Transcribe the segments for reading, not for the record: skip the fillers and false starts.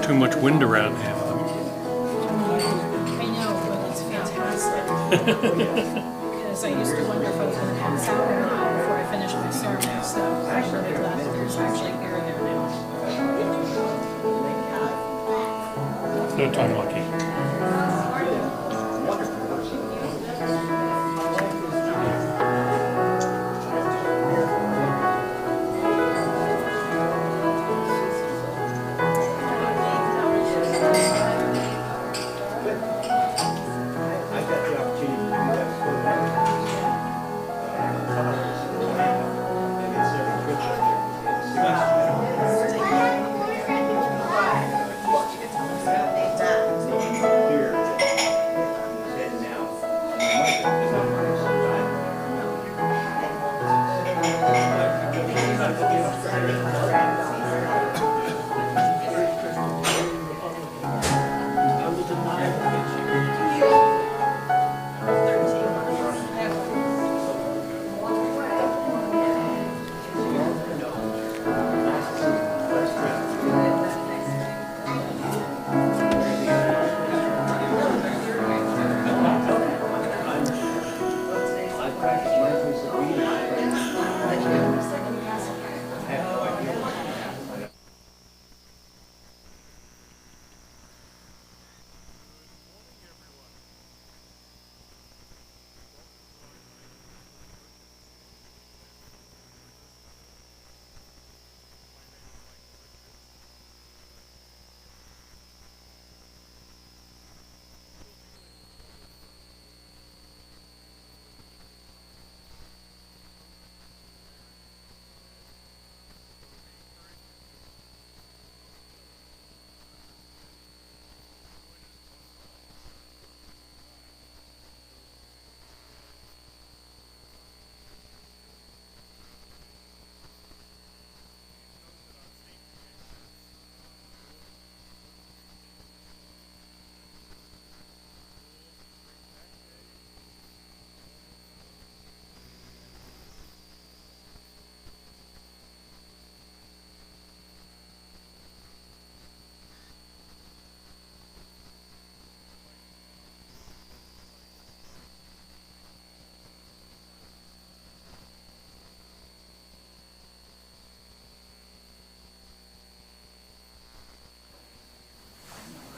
Too much wind around here for them. I know, but it's fantastic. Because I used to wonder if I was going to pass out or not before I finished my sermon, so I'm really glad that there's actually air there now. No time lucky.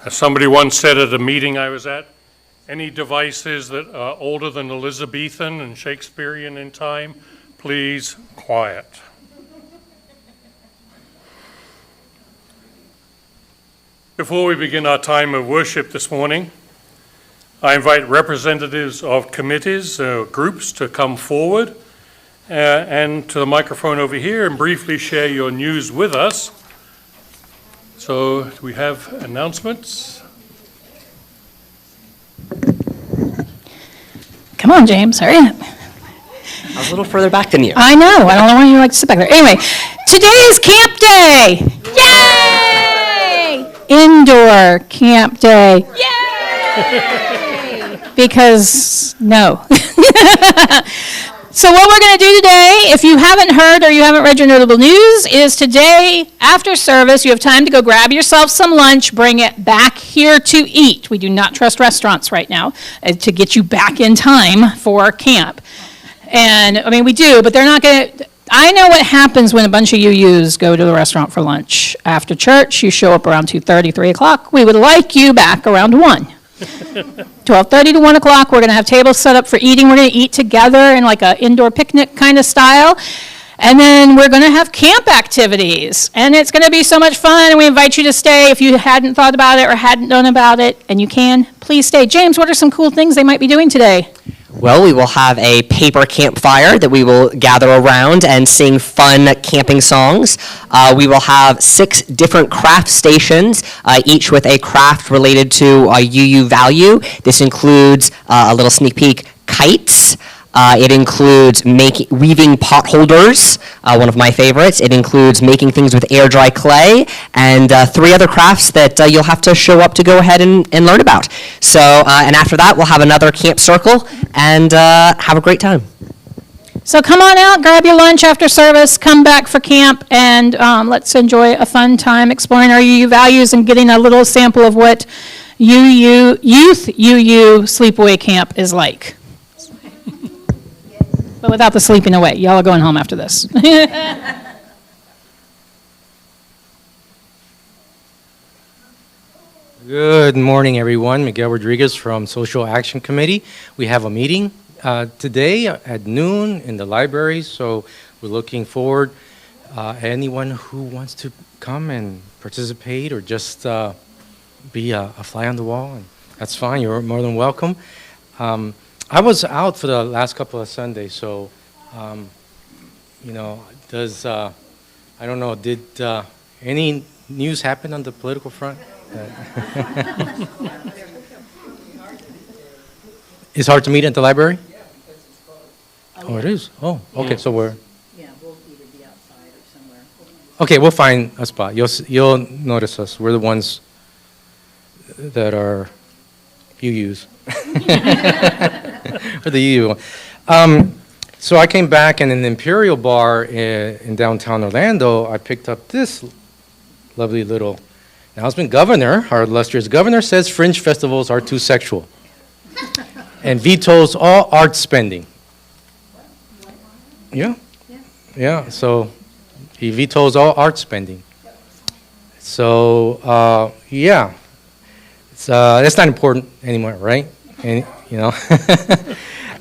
As somebody once said at a meeting I was at, any devices that are older than Elizabethan and Shakespearean in time, please quiet. Before we begin our time of worship this morning, I invite representatives of committees or groups to come forward and to the microphone over here and briefly share your news with us. So, do we have announcements? Come on, James, hurry up. I was a little further back than you. I know, I don't know why you like to sit back there. Anyway, today is camp day. Yay! Indoor camp day. Yay! Because, no. So what we're going to do today, if you haven't heard or you haven't read your notable news, is today, after service, you have time to go grab yourself some lunch, bring it back here to eat. We do not trust restaurants right now to get you back in time for camp. And, I mean, we do, but they're not going to... I know what happens when a bunch of UUs go to the restaurant for lunch. After church, you show up around 2:30, 3 o'clock. We would like you back around 1. 12:30 to 1 o'clock, we're going to have tables set up for eating. We're going to eat together in like an indoor picnic kind of style. And then we're going to have camp activities, and it's going to be so much fun, and we invite you to stay if you hadn't thought about it or hadn't known about it, and you can, please stay. James, what are some cool things they might be doing today? Well, we will have a paper campfire that we will gather around and sing fun camping songs. We will have 6 different craft stations, each with a craft related to a UU value. This includes a little sneak peek, kites. It includes weaving pot holders, one of my favorites. It includes making things with air dry clay, and 3 other crafts that you'll have to show up to go ahead and learn about. So, and after that, we'll have another camp circle and have a great time. So come on out, grab your lunch after service, come back for camp, and let's enjoy a fun time exploring our UU values and getting a little sample of what Youth UU Sleepaway Camp is like. But without the sleeping away. Y'all are going home after this. Good morning, everyone. Miguel Rodriguez from Social Action Committee. We have a meeting today at noon in the library, so we're looking forward. Anyone who wants to come and participate or just be a fly on the wall, and that's fine. You're more than welcome. I was out for the last couple of Sundays, so, you know, I don't know, did any news happen on the political front? It's hard to meet at the library? Oh, it is? Oh, okay, so we're... Yeah, we'll either be outside or somewhere. Okay, we'll find a spot. You'll notice us. We're the ones that are UUs. Or the UU one. So I came back, and in the Imperial Bar in downtown Orlando, I picked up this lovely little... Now, it's been governor, our illustrious governor, says fringe festivals are too sexual and vetoes all art spending. Yeah, yeah, so he vetoes all art spending. So, yeah, that's not important anymore, right? And, you know,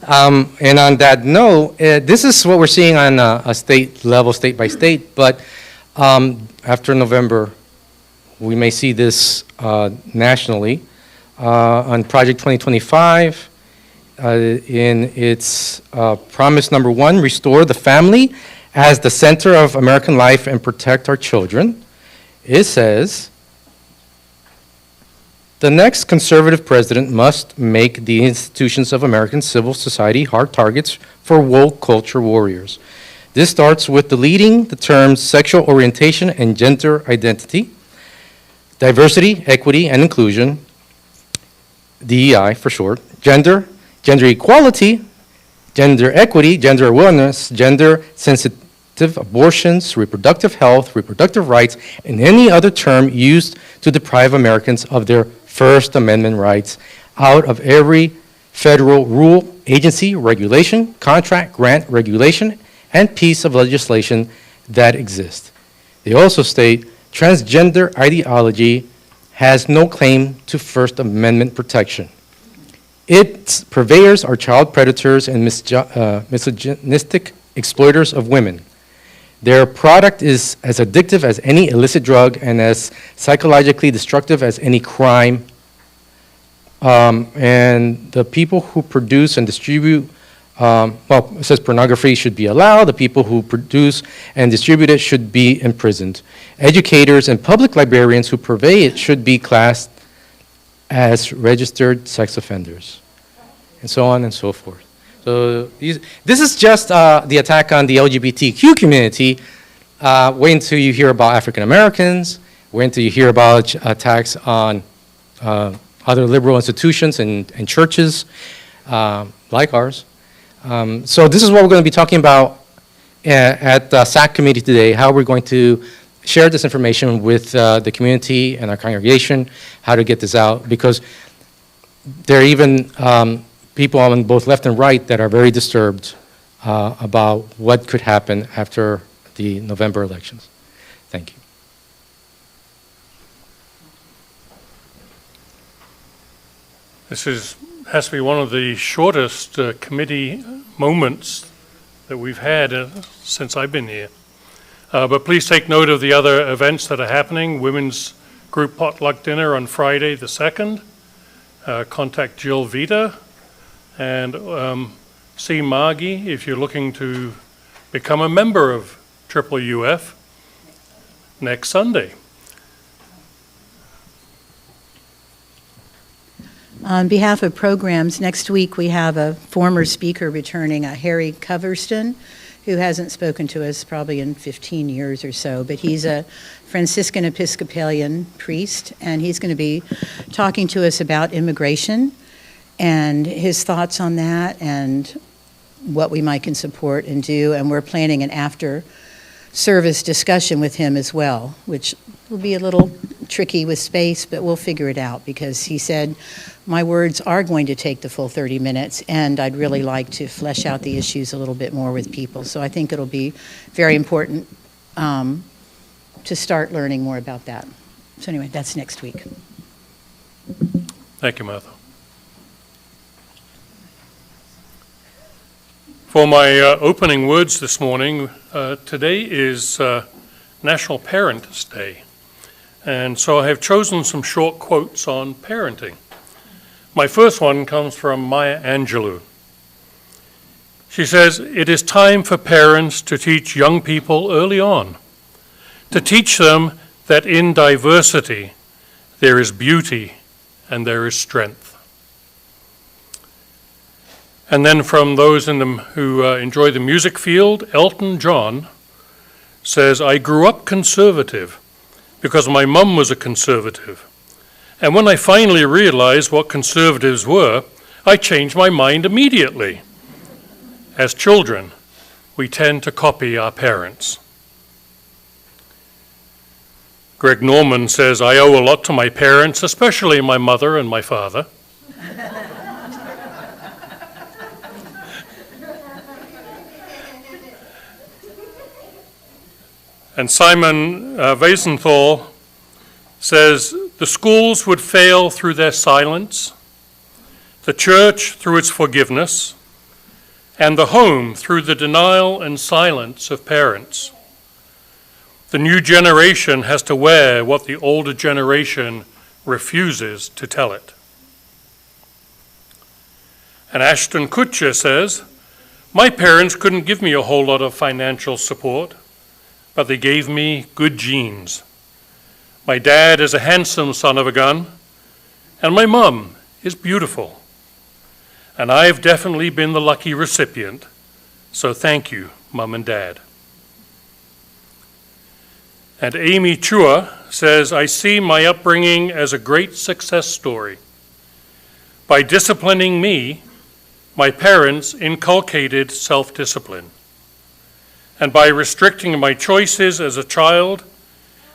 and on that note, this is what we're seeing on a state level, state by state, but after November, we may see this nationally. On Project 2025, in its promise number 1, restore the family as the center of American life and protect our children, it says, the next conservative president must make the institutions of American civil society hard targets for woke culture warriors. This starts with deleting the terms sexual orientation and gender identity, diversity, equity, and inclusion, DEI for short, gender equality, gender equity, gender awareness, gender-sensitive abortions, reproductive health, reproductive rights, and any other term used to deprive Americans of their First Amendment rights out of every federal rule, agency, regulation, contract, grant, regulation, and piece of legislation that exists. They also state, transgender ideology has no claim to First Amendment protection. Its purveyors are child predators and misogynistic exploiters of women. Their product is as addictive as any illicit drug and as psychologically destructive as any crime. And the people who produce and distribute, well, it says pornography should be allowed. The people who produce and distribute it should be imprisoned. Educators and public librarians who purvey it should be classed as registered sex offenders, and so on and so forth. So this is just the attack on the LGBTQ community. Wait until you hear about African Americans. Wait until you hear about attacks on other liberal institutions and churches like ours. So this is what we're going to be talking about at the SAC committee today, how we're going to share this information with the community and our congregation, how to get this out, because there are even people on both left and right that are very disturbed about what could happen after the November elections. Thank you. This has to be one of the shortest committee moments that we've had since I've been here. But please take note of the other events that are happening. Women's group potluck dinner on Friday the 2nd. Contact Jill Vita and see Margie if you're looking to become a member of UF next Sunday. On behalf of programs, next week we have a former speaker returning, Harry Coverston, who hasn't spoken to us probably in 15 years or so, but he's a Franciscan Episcopalian priest, and he's going to be talking to us about immigration and his thoughts on that and what we might can support and do, and we're planning an after-service discussion with him as well, which will be a little tricky with space, but we'll figure it out, because he said, my words are going to take the full 30 minutes, and I'd really like to flesh out the issues a little bit more with people. So I think it'll be very important to start learning more about that. So anyway, that's next week. Thank you, Martha. For my opening words this morning, today is National Parents' Day. And so I have chosen some short quotes on parenting. My first one comes from Maya Angelou. She says, "It is time for parents to teach young people early on, to teach them that in diversity there is beauty and there is strength." And then from those in them who enjoy the music field, Elton John says, "I grew up conservative because my mum was a conservative. And when I finally realized what conservatives were, I changed my mind immediately." As children, we tend to copy our parents. Greg Norman says, "I owe a lot to my parents, especially my mother and my father." And Simon Wiesenthal says, "The schools would fail through their silence, the church through its forgiveness, and the home through the denial and silence of parents. The new generation has to wear what the older generation refuses to tell it." And Ashton Kutcher says, "My parents couldn't give me a whole lot of financial support, but they gave me good genes. My dad is a handsome son of a gun, and my mum is beautiful. And I've definitely been the lucky recipient, so thank you, Mum and Dad." And Amy Chua says, "I see my upbringing as a great success story. By disciplining me, my parents inculcated self-discipline. And by restricting my choices as a child,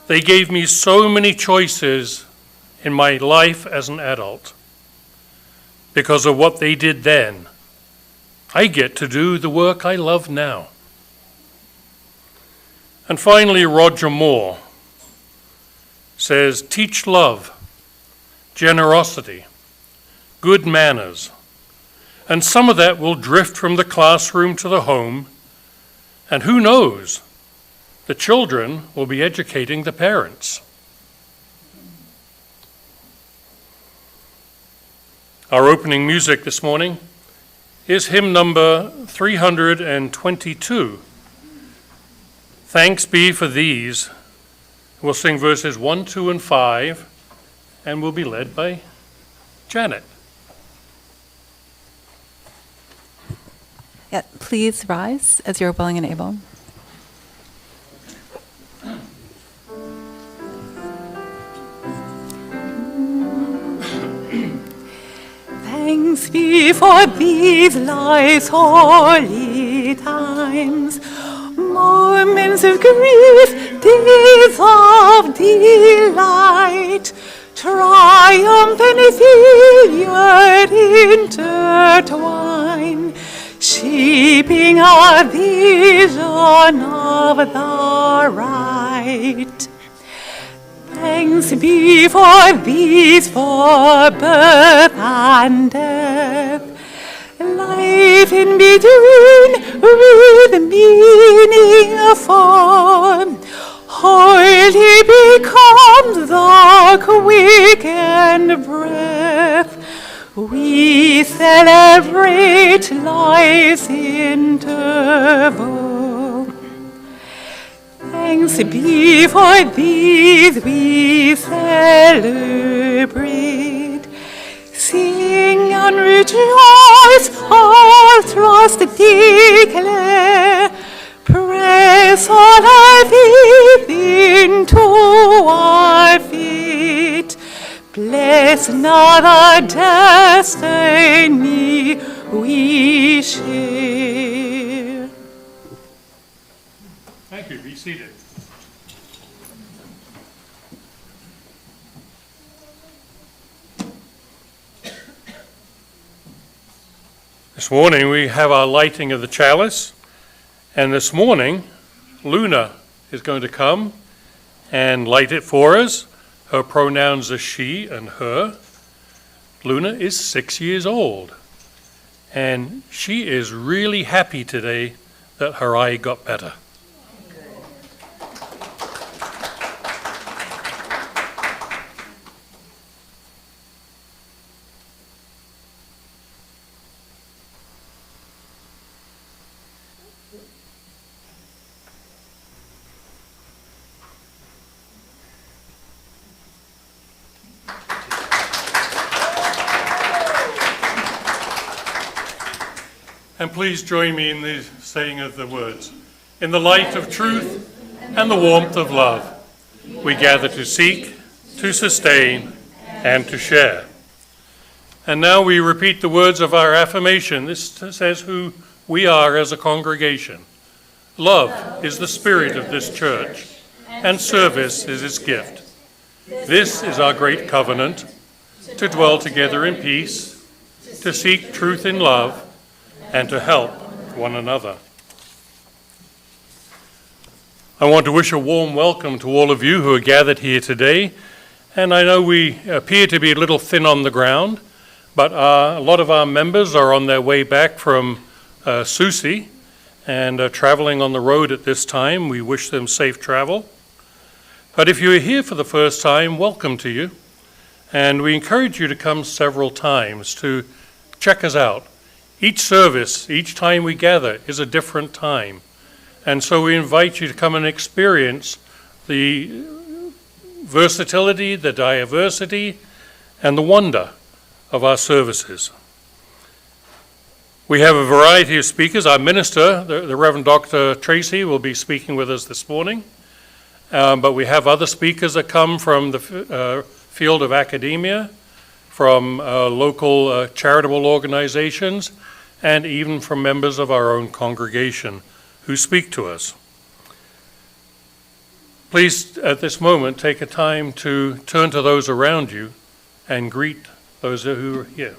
they gave me so many choices in my life as an adult. Because of what they did then, I get to do the work I love now." And finally, Roger Moore says, "Teach love, generosity, good manners, and some of that will drift from the classroom to the home, and who knows, the children will be educating the parents." Our opening music this morning is hymn number 322, "Thanks Be for These." We'll sing verses 1, 2, and 5, and we'll be led by Janet. Yeah, please rise as you're willing and able. Thanks be for these life's holy times, moments of grief, days of delight, triumph and failure intertwine, shaping a vision of the right. Thanks be for these, for birth and death, life in between with meaning form. Holy becomes the quickened breath. We celebrate life's interval. Thanks be for these we celebrate. Sing and rejoice, all trust declare. Press all our faith into our feet. Bless not our destiny we share. Thank you. Be seated. This morning we have our lighting of the chalice, and this morning Luna is going to come and light it for us. Her pronouns are she and her. Luna is 6 years old, and she is really happy today that her eye got better. And please join me in the saying of the words. In the light of truth and the warmth of love, we gather to seek, to sustain, and to share. And now we repeat the words of our affirmation. This says who we are as a congregation. Love is the spirit of this church, and service is its gift. This is our great covenant, to dwell together in peace, to seek truth in love, and to help one another. I want to wish a warm welcome to all of you who are gathered here today. And I know we appear to be a little thin on the ground, but a lot of our members are on their way back from Tracie and are traveling on the road at this time. We wish them safe travel. But if you are here for the first time, welcome to you. And we encourage you to come several times to check us out. Each service, each time we gather, is a different time. And so we invite you to come and experience the versatility, the diversity, and the wonder of our services. We have a variety of speakers. Our minister, the Reverend Dr. Tracie, will be speaking with us this morning. But we have other speakers that come from the field of academia, from local charitable organizations, and even from members of our own congregation who speak to us. Please, at this moment, take a time to turn to those around you and greet those who are here.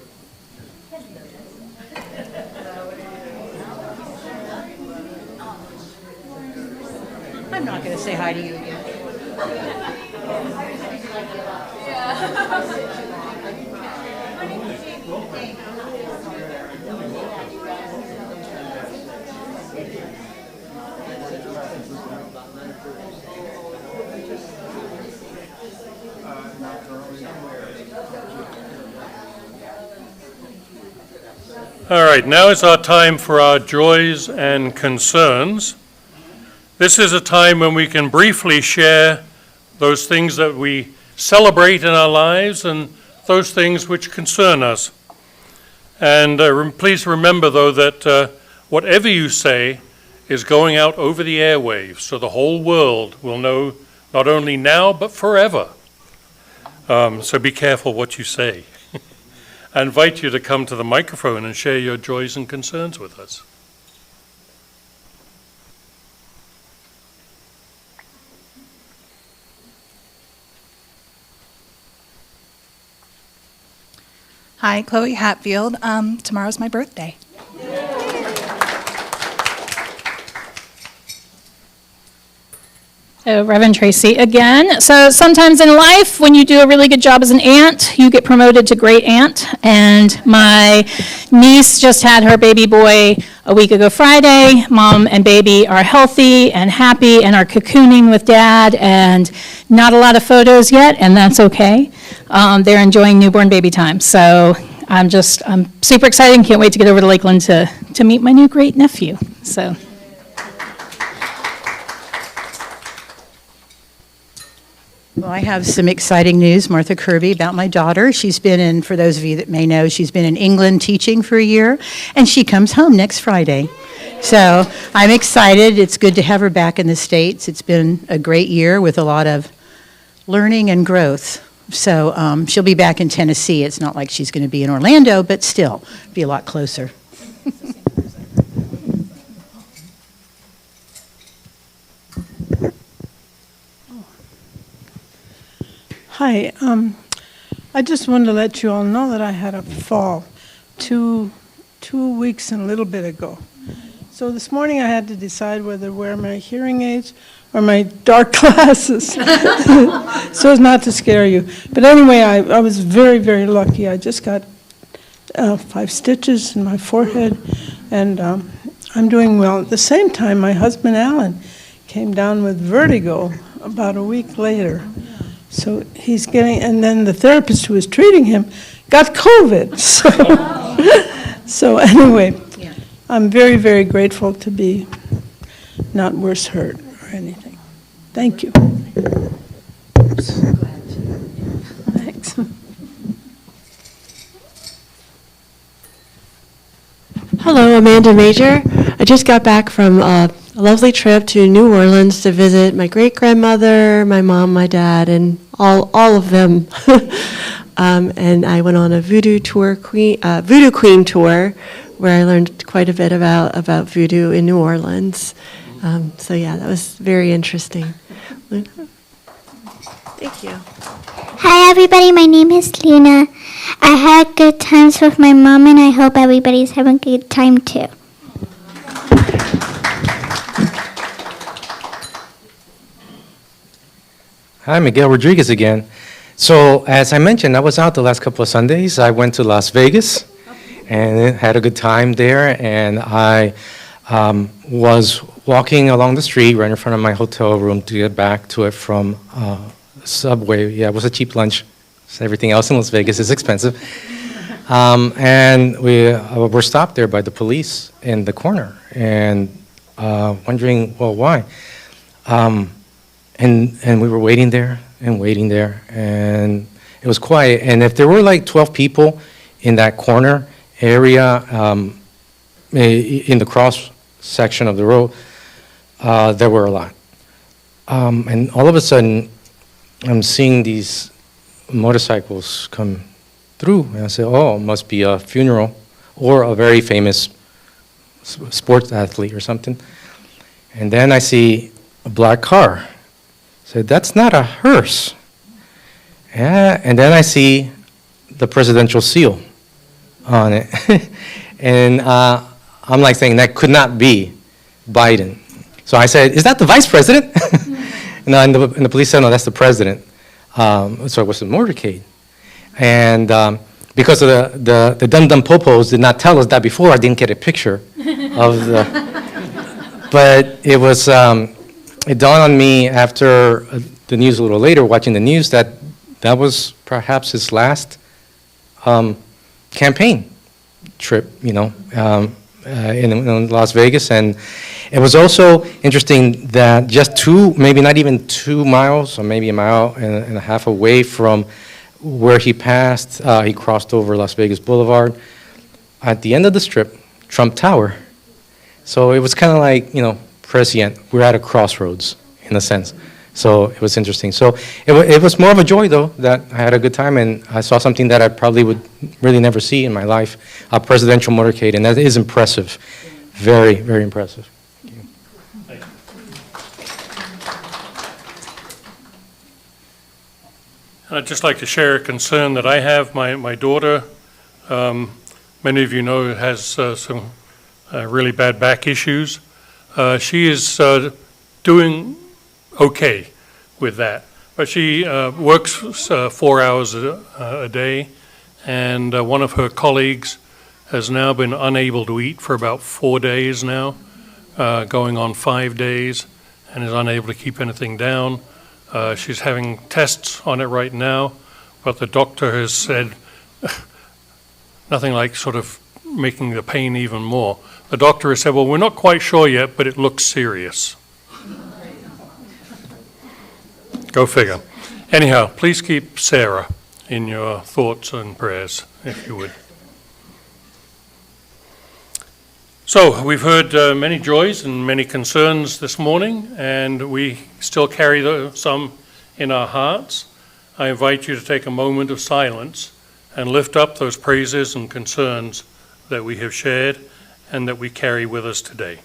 I'm not going to say hi to you again. All right, now is our time for our joys and concerns. This is a time when we can briefly share those things that we celebrate in our lives and those things which concern us. And please remember, though, that whatever you say is going out over the airwaves, so the whole world will know not only now, but forever. So be careful what you say. I invite you to come to the microphone and share your joys and concerns with us. Hi, Chloe Hatfield. Tomorrow's my birthday. Reverend Tracie again. So sometimes in life, when you do a really good job as an aunt, you get promoted to great aunt. And my niece just had her baby boy a week ago Friday. Mom and baby are healthy and happy and are cocooning with dad, and not a lot of photos yet, and that's okay. They're enjoying newborn baby time. So I'm super excited and can't wait to get over to Lakeland to meet my new great nephew. So. Well, I have some exciting news, Martha Kirby, about my daughter. She's been in, for those of you that may know, she's been in England teaching for a year, and she comes home next Friday. So I'm excited. It's good to have her back in the States. It's been a great year with a lot of learning and growth. So she'll be back in Tennessee. It's not like she's going to be in Orlando, but still be a lot closer. Hi, I just wanted to let you all know that I had a fall two weeks and a little bit ago. So this morning I had to decide whether to wear my hearing aids or my dark glasses, so as not to scare you. But anyway, I was very, very lucky. I just got 5 stitches in my forehead, and I'm doing well. At the same time, my husband Alan came down with vertigo about a week later. So he's getting, and then the therapist who was treating him got COVID. So anyway, I'm very, very grateful to be not worse hurt or anything. Thank you. Thanks. Hello, Amanda Major. I just got back from a lovely trip to New Orleans to visit my great-grandmother, my mom, my dad, and all of them. And I went on a Voodoo Queen tour, where I learned quite a bit about voodoo in New Orleans. So yeah, that was very interesting. Thank you. Hi everybody, my name is Luna. I had good times with my mom, and I hope everybody's having a good time too. Hi, Miguel Rodriguez again. So, as I mentioned, I was out the last couple of Sundays. I went to Las Vegas and had a good time there. And I was walking along the street right in front of my hotel room to get back to it from Subway. Yeah, it was a cheap lunch. So everything else in Las Vegas is expensive. And we were stopped there by the police in the corner and wondering, well, why? And we were waiting there, and it was quiet. And if there were like 12 people in that corner area, in the cross section of the road, there were a lot. And all of a sudden, I'm seeing these motorcycles come through, and I said, oh, it must be a funeral or a very famous sports athlete or something. And then I see a black car. Said, that's not a hearse. Yeah, and then I see the presidential seal on it. And I'm like saying, that could not be Biden. So I said, is that the vice president? and the police said, no, that's the president. So it was a motorcade. And because of the dum-dum popos did not tell us that before, I didn't get a picture of the, but it was, it dawned on me after the news a little later, watching the news, that was perhaps his last campaign trip, in Las Vegas. And it was also interesting that just maybe not even 2 miles, or maybe a mile and a half away from where he passed, he crossed over Las Vegas Boulevard. At the end of the strip, Trump Tower. So it was kind of like, prescient. We're at a crossroads, in a sense. So it was interesting. So it was more of a joy, though, that I had a good time, and I saw something that I probably would really never see in my life, a presidential motorcade, and that is impressive. Very, very impressive. I'd just like to share a concern that I have. My daughter, many of you know, has some really bad back issues. She is doing okay with that. But she works 4 hours a day, and one of her colleagues has now been unable to eat for about 4 days now, going on 5 days, and is unable to keep anything down. She's having tests on it right now, but the doctor has said nothing like sort of making the pain even more. The doctor has said, well, we're not quite sure yet, but it looks serious. Go figure. Anyhow, please keep Sarah in your thoughts and prayers, if you would. So, we've heard many joys and many concerns this morning, and we still carry some in our hearts. I invite you to take a moment of silence and lift up those praises and concerns that we have shared and that we carry with us today.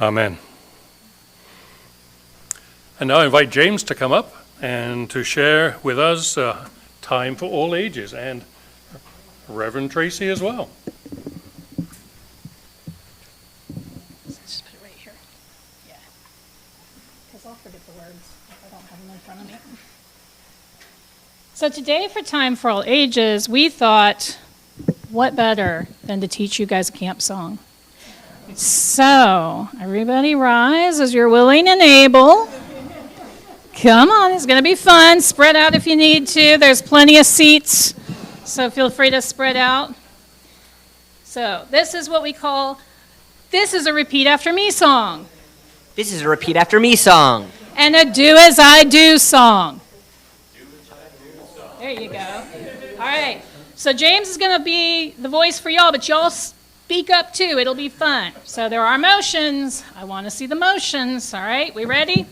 Amen. And now I invite James to come up and to share with us Time for All Ages, and Reverend Tracie as well. Just put it right here. Yeah. Because I'll forget the words if I don't have them in front of me. So today for Time for All Ages, we thought, what better than to teach you guys a camp song? So, everybody rise as you're willing and able. Come on, it's going to be fun. Spread out if you need to. There's plenty of seats, so feel free to spread out. So, this is what we call, this is a repeat after me song. This is a repeat after me song. And a do as I do song. There you go. All right. So, James is going to be the voice for y'all, but y'all speak up too. It'll be fun. So there are motions. I want to see the motions. All right, we ready?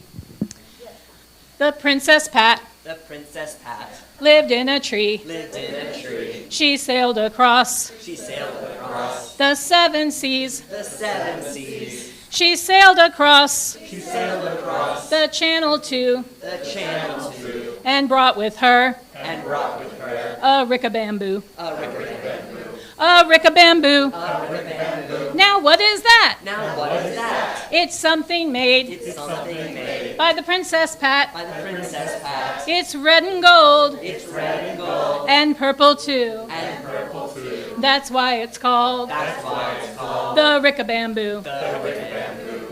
The Princess Pat. The Princess Pat Lived in a tree. lived in a tree. She sailed across She sailed across the 7 seas. the 7 seas. She sailed across She sailed across the channel too, the channel too, and brought with her and brought with her a rick-a-bamboo. a rick-a-bamboo. A rick-a-bamboo. A rick-a-bamboo. Now what is that? Now what is that? It's something made It's something made by the Princess Pat. by the Princess Pat. It's red and gold It's red and gold and purple too. and purple too. That's why it's called That's why it's called the rick-a-bamboo. the rick-a-bamboo.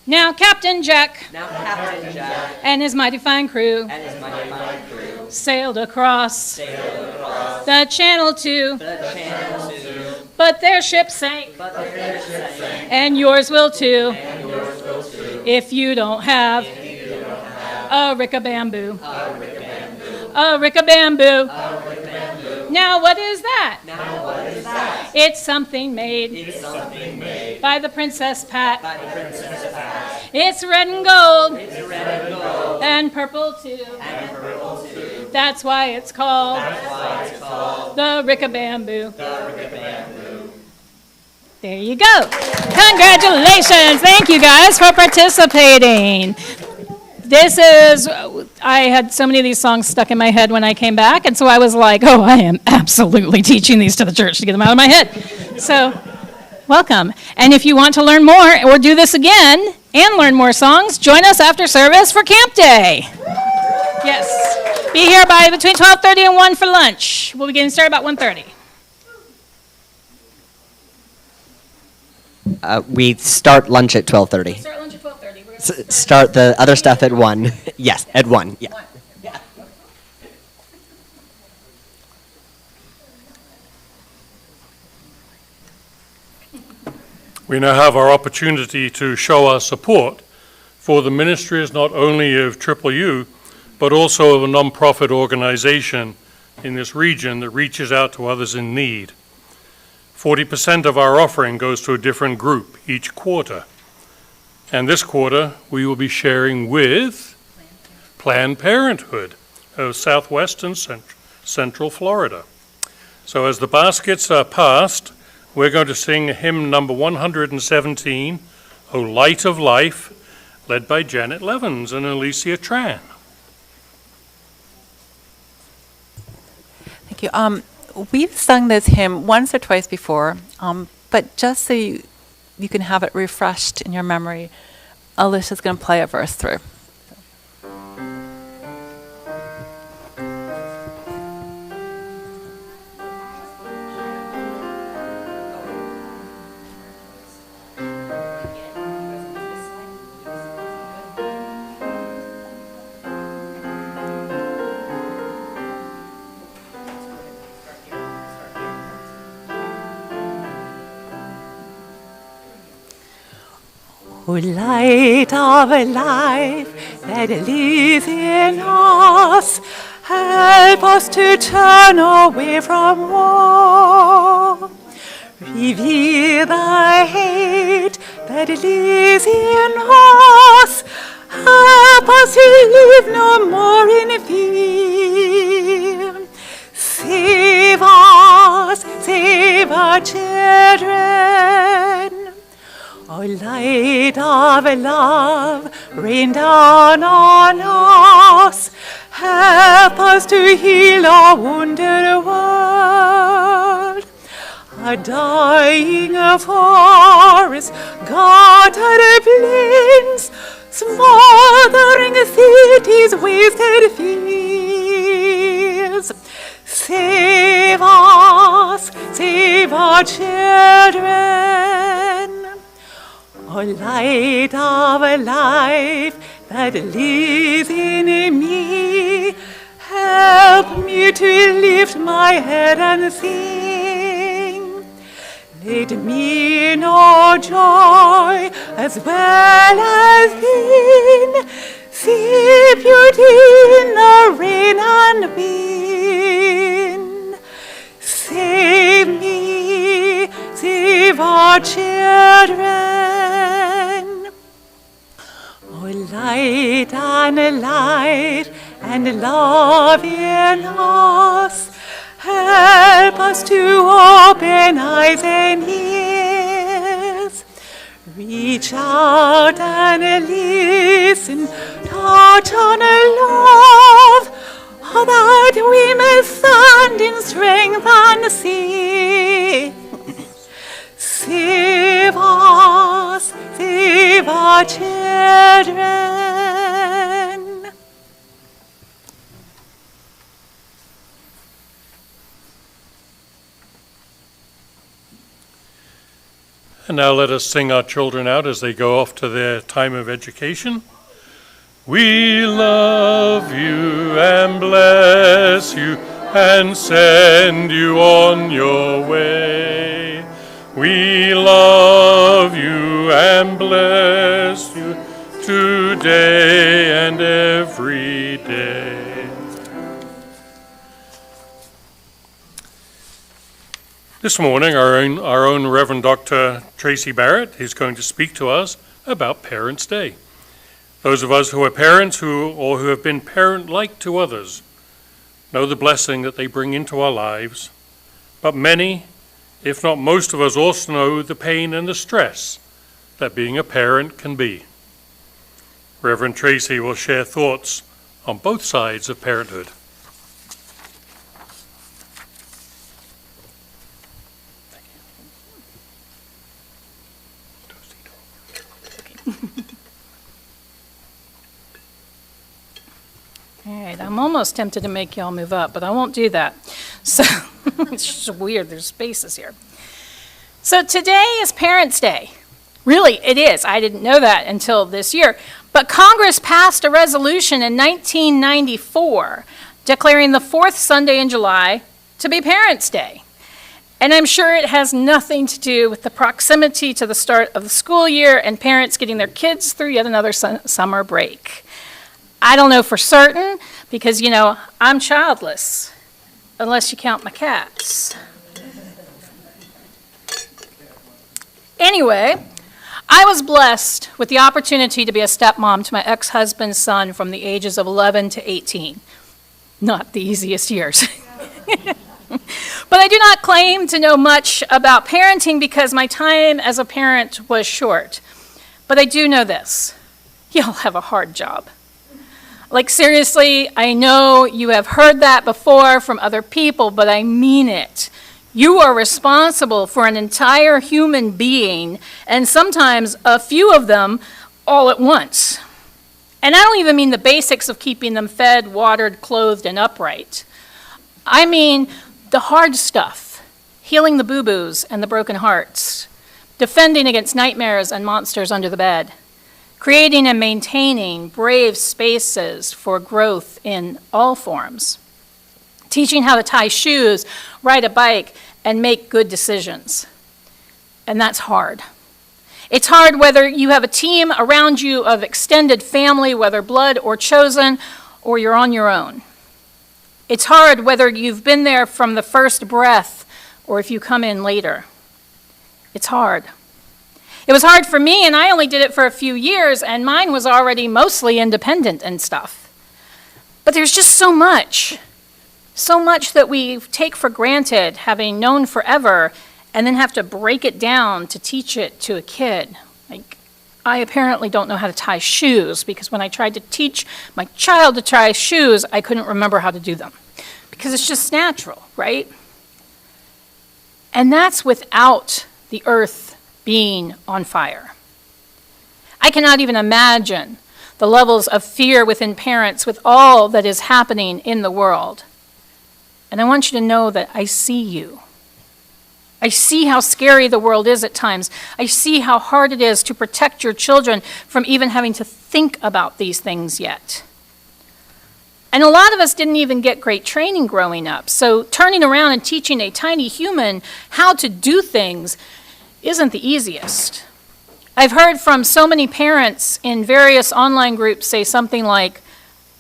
Now Captain Jack Now Captain Jack and his mighty fine crew and his mighty fine crew sailed across sailed across the channel too, the channel too, but their ship sank, but the ship sank, and yours will too, and yours will too, if you don't have if you don't have a rick-a-bamboo. a rick-a-bamboo. A rick-a-bamboo. A rick-a-bamboo. Now what is that? Now what is that? It's something made It's something made by the Princess Pat. by the Princess Pat. It's red and gold It's red and gold and purple too. and purple too. That's why it's called That's why it's called the rick-a-bamboo. the rick-a-bamboo. There you go. Congratulations. Thank you guys for participating. I had so many of these songs stuck in my head when I came back, and so I was like, oh, I am absolutely teaching these to the church to get them out of my head. So, welcome. And if you want to learn more or do this again and learn more songs, join us after service for Camp Day. Yes. Be here by between 12:30 and 1 for lunch. We'll be getting started about 1:30. We start lunch at 12:30. Start lunch at 12:30. Start the other stuff at 1. Yes, at 1. Yeah. We now have our opportunity to show our support for the ministries not only of Triple U, but also of a nonprofit organization in this region that reaches out to others in need. 40% of our offering goes to a different group each quarter. And this quarter, we will be sharing with Planned Parenthood of Southwest and Central Florida. So as the baskets are passed, we're going to sing hymn number 117, O Light of Life, led by Janet Levins and Alicia Tran. you. We've sung this hymn once or twice before, but just so you can have it refreshed in your memory, Alicia's going to play a verse through. O light of a life that lives in us, help us to turn away from war. Reveal thy hate that lives in us, help us to live no more in fear. Save us, save our children. O light of love, rain down on us, help us to heal our wounded world. A dying forest, guttered plains, smothering cities, wasted fields. Save us, save our children. O light of life that lives in me, help me to lift my head and sing. Let me know joy as well as pain, see beauty in the rain and wind. Save me, save our children. O light and life and love in us, help us to open eyes and ears. Reach out and listen, touch and love, that we may stand in strength and see. Save us, save our children. And now let us sing our children out as they go off to their time of education. We love you and bless you and send you on your way. We love you and bless you today and every day. This morning, our own Reverend Dr. Tracie Barrett is going to speak to us about Parents' Day. Those of us who are parents or who have been parent-like to others know the blessing that they bring into our lives, but many, if not most of us, also know the pain and the stress that being a parent can be. Reverend Tracie will share thoughts on both sides of parenthood. All right, I'm almost tempted to make y'all move up, but I won't do that. So it's just weird, there's spaces here. So today is Parents' Day. Really, it is. I didn't know that until this year. But Congress passed a resolution in 1994 declaring the fourth Sunday in July to be Parents' Day. And I'm sure it has nothing to do with the proximity to the start of the school year and parents getting their kids through yet another summer break. I don't know for certain because, I'm childless, unless you count my cats. Anyway, I was blessed with the opportunity to be a stepmom to my ex-husband's son from the ages of 11 to 18. Not the easiest years. But I do not claim to know much about parenting because my time as a parent was short. But I do know this. Y'all have a hard job. Like, seriously, I know you have heard that before from other people, but I mean it. You are responsible for an entire human being, and sometimes a few of them all at once. And I don't even mean the basics of keeping them fed, watered, clothed, and upright. I mean the hard stuff, healing the boo-boos and the broken hearts, defending against nightmares and monsters under the bed, creating and maintaining brave spaces for growth in all forms, teaching how to tie shoes, ride a bike, and make good decisions. And that's hard. It's hard whether you have a team around you of extended family, whether blood or chosen, or you're on your own. It's hard whether you've been there from the first breath or if you come in later. It's hard. It was hard for me, and I only did it for a few years, and mine was already mostly independent and stuff. But there's just so much that we take for granted, having known forever, and then have to break it down to teach it to a kid. Like, I apparently don't know how to tie shoes, because when I tried to teach my child to tie shoes, I couldn't remember how to do them, because it's just natural, right? And that's without the earth being on fire. I cannot even imagine the levels of fear within parents with all that is happening in the world. And I want you to know that I see you. I see how scary the world is at times. I see how hard it is to protect your children from even having to think about these things yet. And a lot of us didn't even get great training growing up. So turning around and teaching a tiny human how to do things isn't the easiest. I've heard from so many parents in various online groups say something like,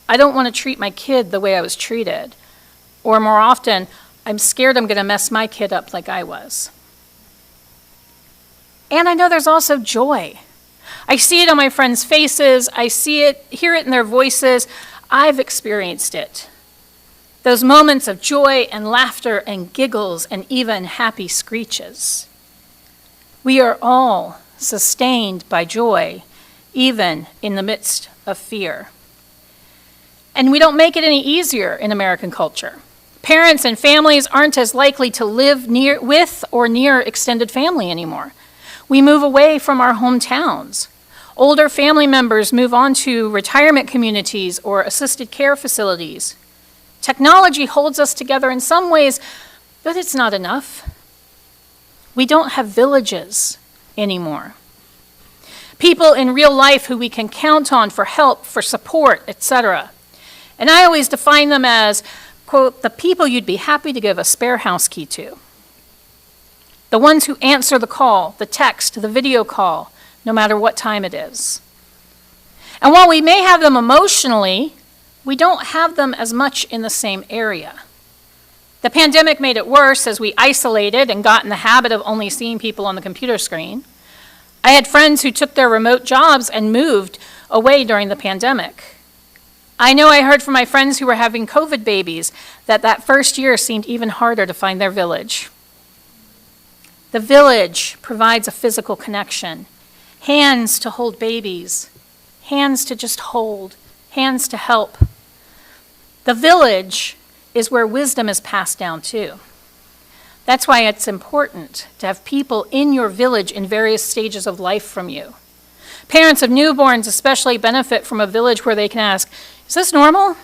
I don't want to treat my kid the way I was treated. Or more often, I'm scared I'm going to mess my kid up like I was. And I know there's also joy. I see it on my friends' faces. I see it, hear it in their voices. I've experienced it. Those moments of joy and laughter and giggles and even happy screeches. We are all sustained by joy, even in the midst of fear. And we don't make it any easier in American culture. Parents and families aren't as likely to live with or near extended family anymore. We move away from our hometowns. Older family members move on to retirement communities or assisted care facilities. Technology holds us together in some ways, but it's not enough. We don't have villages anymore. People in real life who we can count on for help, for support, etc. And I always define them as, quote, the people you'd be happy to give a spare house key to. The ones who answer the call, the text, the video call, no matter what time it is. And while we may have them emotionally, we don't have them as much in the same area. The pandemic made it worse as we isolated and got in the habit of only seeing people on the computer screen. I had friends who took their remote jobs and moved away during the pandemic. I know I heard from my friends who were having COVID babies that first year seemed even harder to find their village. The village provides a physical connection. Hands to hold babies, hands to just hold, hands to help. The village is where wisdom is passed down too. That's why it's important to have people in your village in various stages of life from you. Parents of newborns especially benefit from a village where they can ask, is this normal?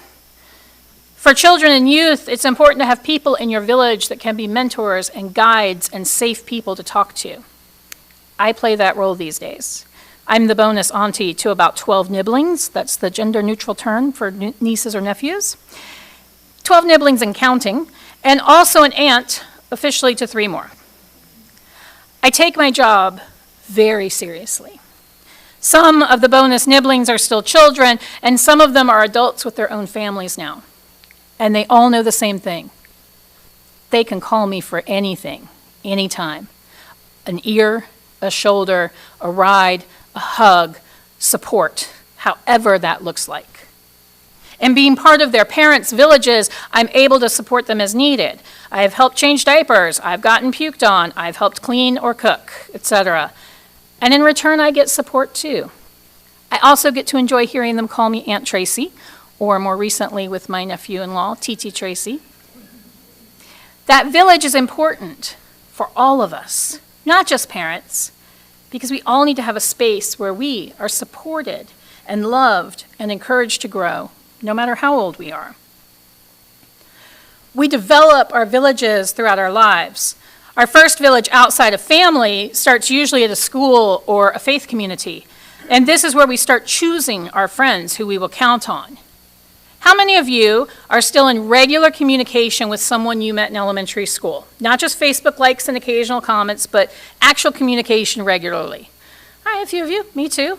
For children and youth, it's important to have people in your village that can be mentors and guides and safe people to talk to. I play that role these days. I'm the bonus auntie to about 12 nibblings. That's the gender-neutral term for nieces or nephews. 12 nibblings and counting, and also an aunt, officially to 3 more. I take my job very seriously. Some of the bonus nibblings are still children, and some of them are adults with their own families now. And they all know the same thing. They can call me for anything, anytime. An ear, a shoulder, a ride, a hug, support, however that looks like. And being part of their parents' villages, I'm able to support them as needed. I have helped change diapers, I've gotten puked on, I've helped clean or cook, etc. And in return, I get support too. I also get to enjoy hearing them call me Aunt Tracie or more recently with my nephew-in-law, Tracie. That village is important for all of us, not just parents, because we all need to have a space where we are supported and loved and encouraged to grow, no matter how old we are. We develop our villages throughout our lives. Our first village outside of family starts usually at a school or a faith community, and this is where we start choosing our friends who we will count on. How many of you are still in regular communication with someone you met in elementary school? Not just Facebook likes and occasional comments, but actual communication regularly. All right, a few of you, me too.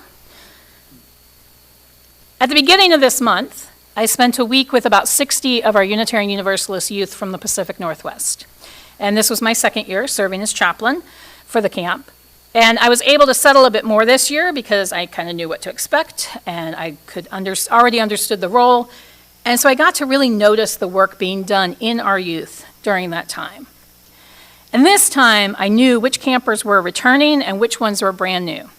At the beginning of this month, I spent a week with about 60 of our Unitarian Universalist youth from the Pacific Northwest. And this was my second year serving as chaplain for the camp. And I was able to settle a bit more this year because I kind of knew what to expect, and I already understood the role. And so I got to really notice the work being done in our youth during that time. And this time, I knew which campers were returning and which ones were brand new.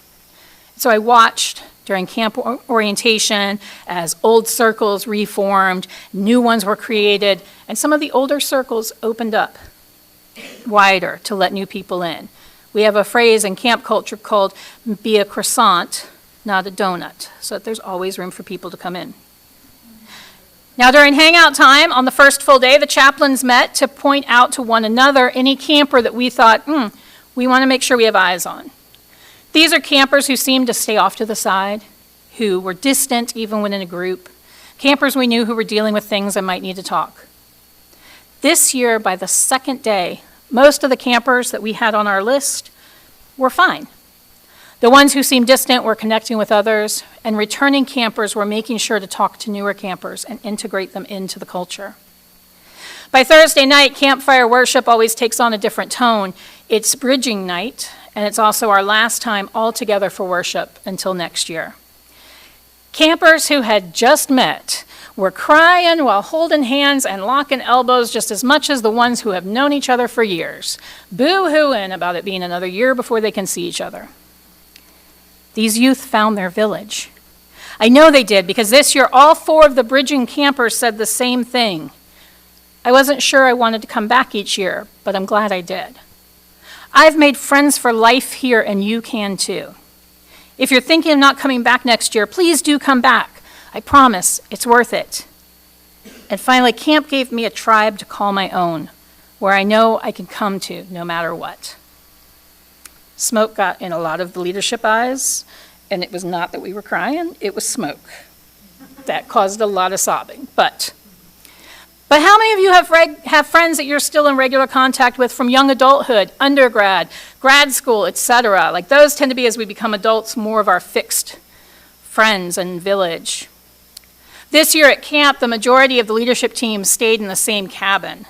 So I watched during camp orientation as old circles reformed, new ones were created, and some of the older circles opened up wider to let new people in. We have a phrase in camp culture called be a croissant, not a donut, so that there's always room for people to come in. Now, during hangout time, on the first full day, the chaplains met to point out to one another any camper that we thought, we want to make sure we have eyes on. These are campers who seemed to stay off to the side, who were distant even when in a group, campers we knew who were dealing with things and might need to talk. This year, by the second day, most of the campers that we had on our list were fine. The ones who seemed distant were connecting with others, and returning campers were making sure to talk to newer campers and integrate them into the culture. By Thursday night, campfire worship always takes on a different tone. It's bridging night, and it's also our last time all together for worship until next year. Campers who had just met were crying while holding hands and locking elbows just as much as the ones who have known each other for years, boo-hooing about it being another year before they can see each other. These youth found their village. I know they did because this year all 4 of the bridging campers said the same thing. I wasn't sure I wanted to come back each year, but I'm glad I did. I've made friends for life here, and you can too. If you're thinking of not coming back next year, please do come back. I promise it's worth it. And finally, camp gave me a tribe to call my own, where I know I can come to no matter what. Smoke got in a lot of the leadership eyes, and it was not that we were crying, it was smoke. That caused a lot of sobbing. But how many of you have friends that you're still in regular contact with from young adulthood, undergrad, grad school, etc.? Like those tend to be, as we become adults, more of our fixed friends and village. This year at camp, the majority of the leadership team stayed in the same cabin.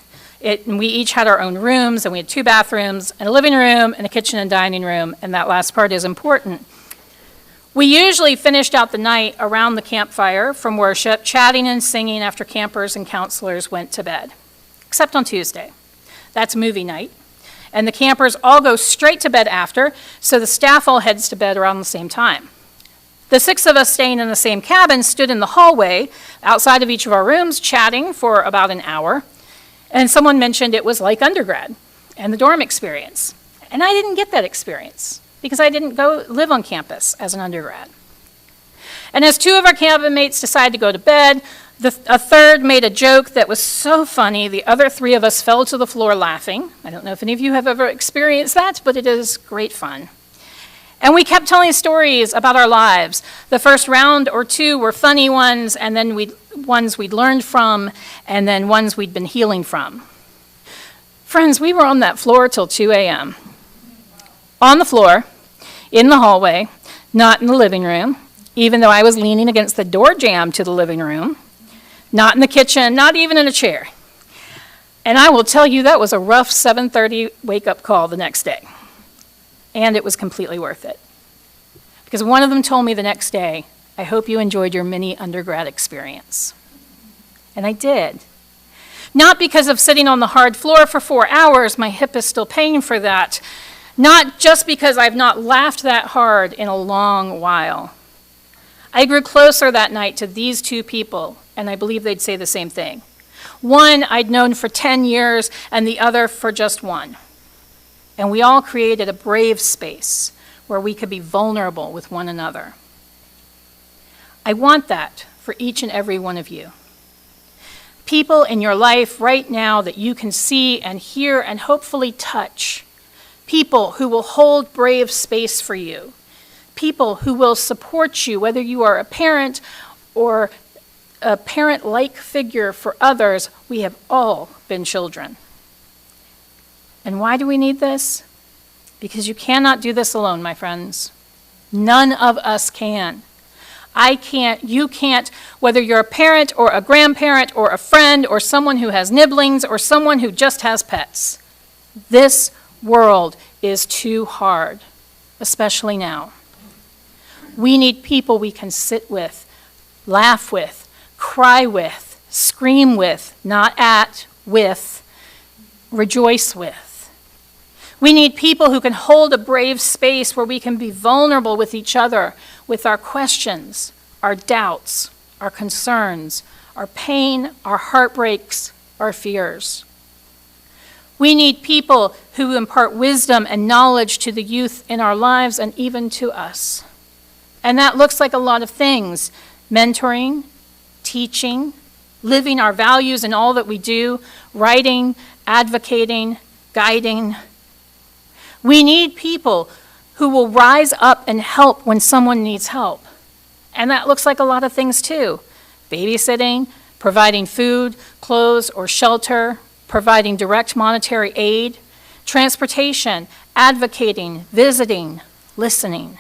We each had our own rooms, and we had 2 bathrooms, and a living room, and a kitchen and dining room, and that last part is important. We usually finished out the night around the campfire from worship, chatting and singing after campers and counselors went to bed, except on Tuesday. That's movie night, and the campers all go straight to bed after, so the staff all heads to bed around the same time. The 6 of us staying in the same cabin stood in the hallway outside of each of our rooms, chatting for about an hour. And someone mentioned it was like undergrad and the dorm experience. And I didn't get that experience because I didn't go live on campus as an undergrad. And as 2 of our cabin mates decided to go to bed, a third made a joke that was so funny, the other 3 of us fell to the floor laughing. I don't know if any of you have ever experienced that, but it is great fun. And we kept telling stories about our lives. The first round or 2 were funny ones, and then ones we'd learned from, and then ones we'd been healing from. Friends, we were on that floor till 2 a.m. On the floor, in the hallway, not in the living room, even though I was leaning against the door jamb to the living room, not in the kitchen, not even in a chair. And I will tell you that was a rough 7:30 wake-up call the next day. And it was completely worth it. Because one of them told me the next day, I hope you enjoyed your mini undergrad experience. And I did. Not because of sitting on the hard floor for 4 hours, my hip is still paying for that. Not just because I've not laughed that hard in a long while. I grew closer that night to these 2 people and I believe they'd say the same thing. One I'd known for 10 years and the other for just 1. And we all created a brave space where we could be vulnerable with one another. I want that for each and every one of you. People in your life right now that you can see and hear and hopefully touch. People who will hold brave space for you. People who will support you, whether you are a parent or a parent-like figure for others. We have all been children. And why do we need this? Because you cannot do this alone, my friends. None of us can. I can't, you can't, whether you're a parent or a grandparent or a friend or someone who has nibblings or someone who just has pets. This world is too hard, especially now. We need people we can sit with, laugh with, cry with, scream with, not at, with, rejoice with. We need people who can hold a brave space where we can be vulnerable with each other, with our questions, our doubts, our concerns, our pain, our heartbreaks, our fears. We need people who impart wisdom and knowledge to the youth in our lives and even to us. And that looks like a lot of things: mentoring, teaching, living our values in all that we do, writing, advocating, guiding. We need people who will rise up and help when someone needs help. And that looks like a lot of things too: babysitting, providing food, clothes, or shelter, providing direct monetary aid, transportation, advocating, visiting, listening.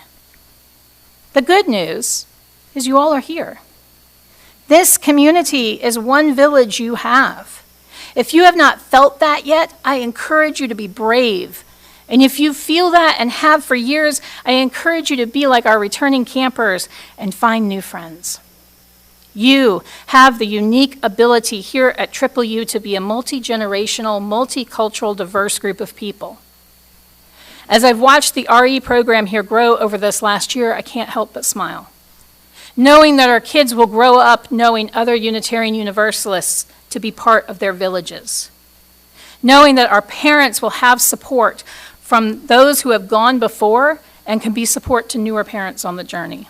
The good news is you all are here. This community is one village you have. If you have not felt that yet, I encourage you to be brave. And if you feel that and have for years, I encourage you to be like our returning campers and find new friends. You have the unique ability here at Triple U to be a multi-generational, multicultural, diverse group of people. As I've watched the RE program here grow over this last year, I can't help but smile. Knowing that our kids will grow up knowing other Unitarian Universalists to be part of their villages. Knowing that our parents will have support from those who have gone before and can be support to newer parents on the journey.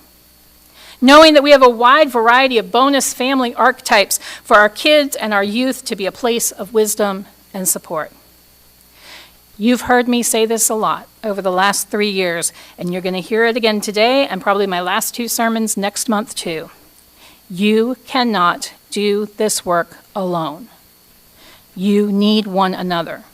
Knowing that we have a wide variety of bonus family archetypes for our kids and our youth to be a place of wisdom and support. You've heard me say this a lot over the last 3 years, and you're going to hear it again today and probably my last 2 sermons next month too. You cannot do this work alone. You need one another.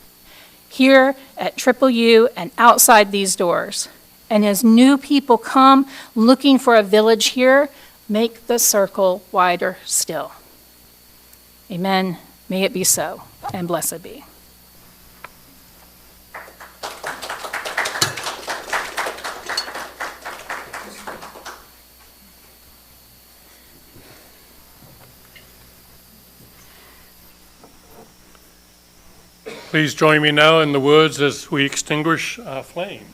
Here at Triple U and outside these doors. And as new people come looking for a village here, make the circle wider still. Amen. May it be so, and blessed be. Please join me now in the words as we extinguish our flame.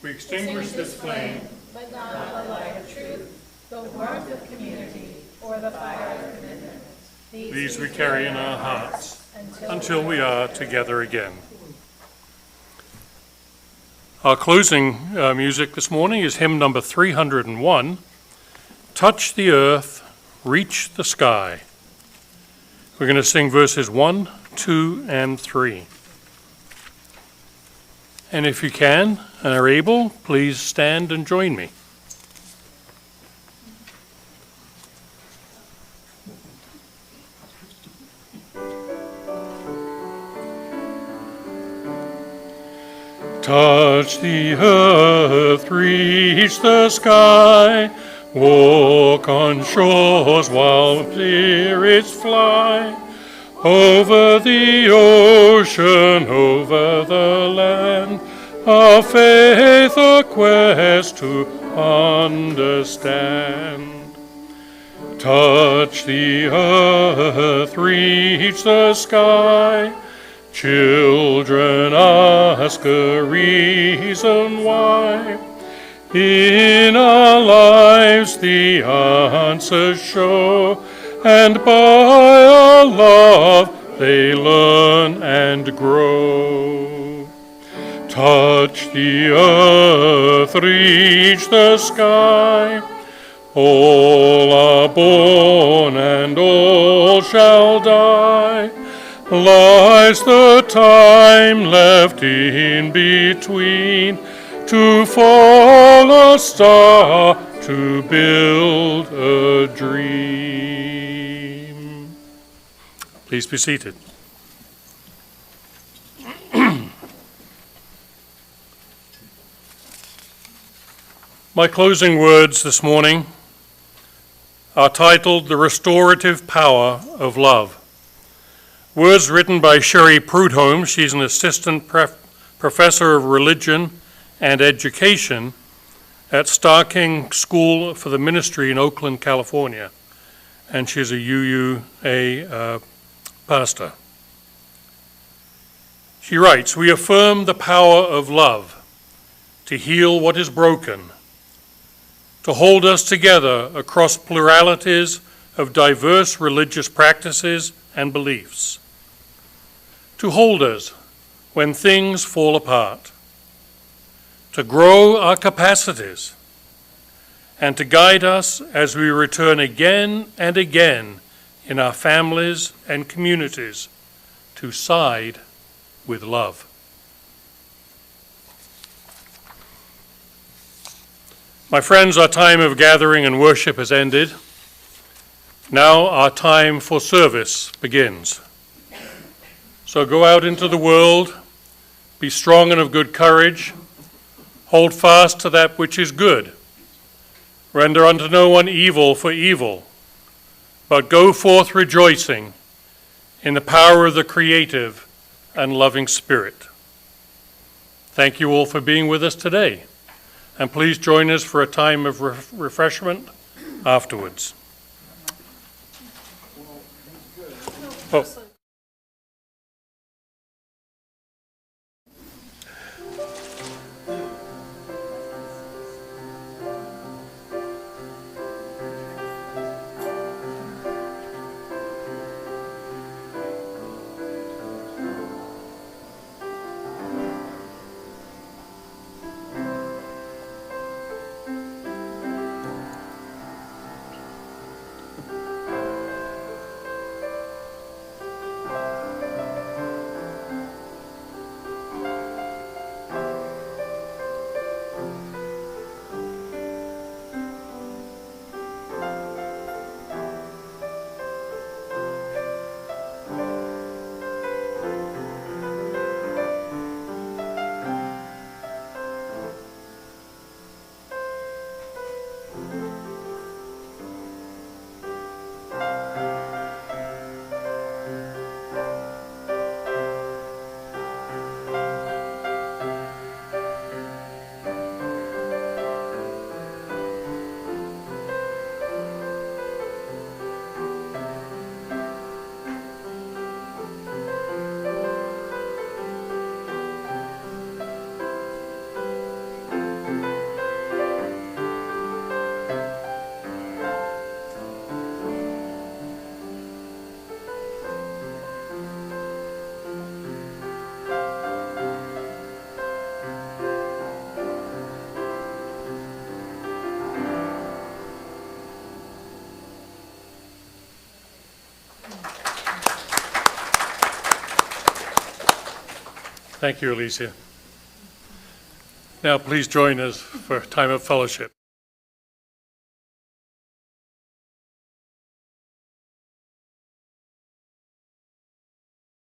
We extinguish this flame, but not the light of truth, the warmth of community, or the fire of commitment. These we carry in our hearts until we are together again. Our closing music this morning is hymn number 301, Touch the Earth, Reach the Sky. We're going to sing verses 1, 2, and 3. And if you can and are able, please stand and join me. Touch the earth, reach the sky, walk on shores while spirits fly, over the ocean, over the land, our faith a quest to understand. Touch the earth, reach the sky, children ask a reason why. In our lives the answers show, and by our love they learn and grow. Touch the earth, reach the sky. All are born and all shall die. Lies the time left in between to fall a star, to build a dream. Please be seated. My closing words this morning are titled The Restorative Power of Love. Words written by Sherry Prudhomme. She's an assistant professor of religion and education at Star King School for the Ministry in Oakland, California, and she's a UUA pastor. She writes, "We affirm the power of love to heal what is broken, to hold us together across pluralities of diverse religious practices and beliefs, to hold us when things fall apart, to grow our capacities, and to guide us as we return again and again in our families and communities to side with love." My friends, our time of gathering and worship has ended. Now our time for service begins. So go out into the world, be strong and of good courage, hold fast to that which is good, render unto no one evil for evil, but go forth rejoicing in the power of the creative and loving Spirit. Thank you all for being with us today. And please join us for a time of refreshment afterwards. Oh. Thank you, Alicia. Now please join us for a time of fellowship.